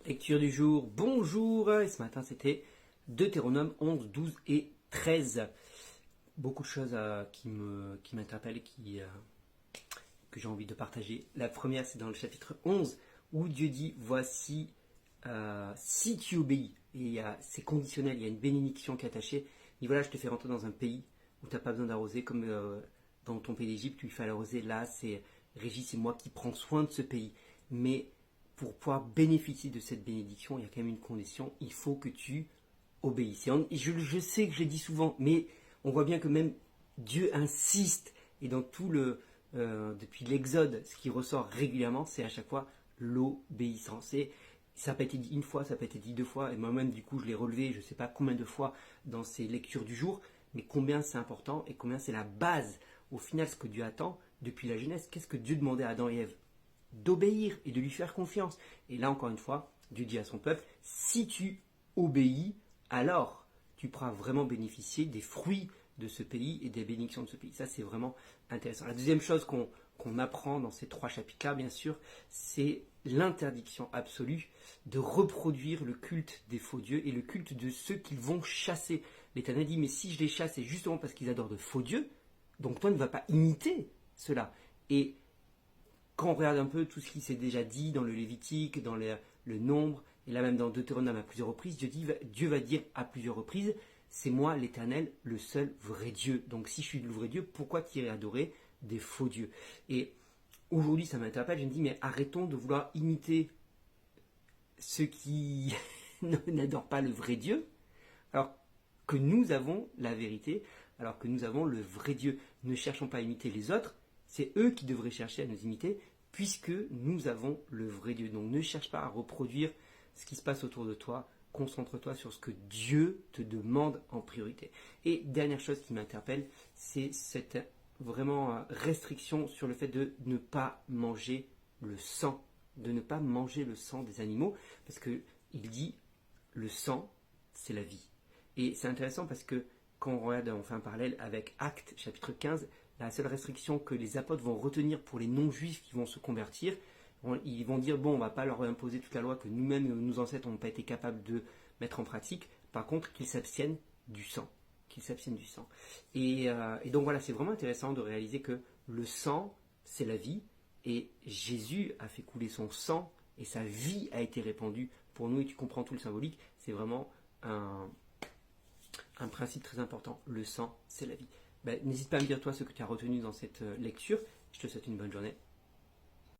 Lecture du jour, bonjour, et ce matin c'était Deutéronome 11, 12 et 13. Beaucoup de choses qui m'interpellent et que j'ai envie de partager. La première c'est dans le chapitre 11 où Dieu dit voici si tu obéis, et c'est conditionnel, il y a une bénédiction qui est attachée. Il dit voilà, je te fais rentrer dans un pays où tu n'as pas besoin d'arroser comme dans ton pays d'Égypte où il fallait arroser. Là c'est Régis, c'est moi qui prends soin de ce pays. Mais pour pouvoir bénéficier de cette bénédiction, il y a quand même une condition, il faut que tu obéisses. Je sais que je l'ai dit souvent, mais on voit bien que même Dieu insiste, et dans depuis l'Exode, ce qui ressort régulièrement, c'est à chaque fois l'obéissance. Et ça n'a pas été dit une fois, ça n'a pas été dit deux fois, et moi-même du coup je l'ai relevé, je ne sais pas combien de fois dans ces lectures du jour, mais combien c'est important et combien c'est la base. Au final, ce que Dieu attend depuis la Genèse, qu'est-ce que Dieu demandait à Adam et Ève? D'obéir et de lui faire confiance. Et là, encore une fois, Dieu dit à son peuple, si tu obéis, alors tu pourras vraiment bénéficier des fruits de ce pays et des bénédictions de ce pays. Ça, c'est vraiment intéressant. La deuxième chose qu'on apprend dans ces trois chapitres-là, bien sûr, c'est l'interdiction absolue de reproduire le culte des faux dieux et le culte de ceux qu'ils vont chasser. L'Éternel dit, mais si je les chasse, c'est justement parce qu'ils adorent de faux dieux, donc toi ne vas pas imiter cela. Et quand on regarde un peu tout ce qui s'est déjà dit dans le Lévitique, dans le Nombre, et là même dans Deutéronome à plusieurs reprises, Dieu va dire à plusieurs reprises, c'est moi l'Éternel, le seul vrai Dieu. Donc si je suis le vrai Dieu, pourquoi t'irais adorer des faux dieux? Et aujourd'hui ça m'interpelle, je me dis, mais arrêtons de vouloir imiter ceux qui n'adorent pas le vrai Dieu, alors que nous avons la vérité, alors que nous avons le vrai Dieu. Ne cherchons pas à imiter les autres, c'est eux qui devraient chercher à nous imiter, puisque nous avons le vrai Dieu. Donc ne cherche pas à reproduire ce qui se passe autour de toi, concentre-toi sur ce que Dieu te demande en priorité. Et dernière chose qui m'interpelle, c'est cette vraiment restriction sur le fait de ne pas manger le sang, de ne pas manger le sang des animaux, parce qu'il dit le sang, c'est la vie. Et c'est intéressant parce que quand on regarde, on fait un parallèle avec Actes chapitre 15, la seule restriction que les apôtres vont retenir pour les non-juifs qui vont se convertir, ils vont dire bon, on ne va pas leur imposer toute la loi que nous-mêmes, nos ancêtres n'ont pas été capables de mettre en pratique. Par contre, qu'ils s'abstiennent du sang. Qu'ils s'abstiennent du sang. Et donc voilà, c'est vraiment intéressant de réaliser que le sang, c'est la vie. Et Jésus a fait couler son sang et sa vie a été répandue pour nous. Et tu comprends tout le symbolique. C'est vraiment un principe très important. Le sang, c'est la vie. N'hésite pas à me dire toi ce que tu as retenu dans cette lecture. Je te souhaite une bonne journée.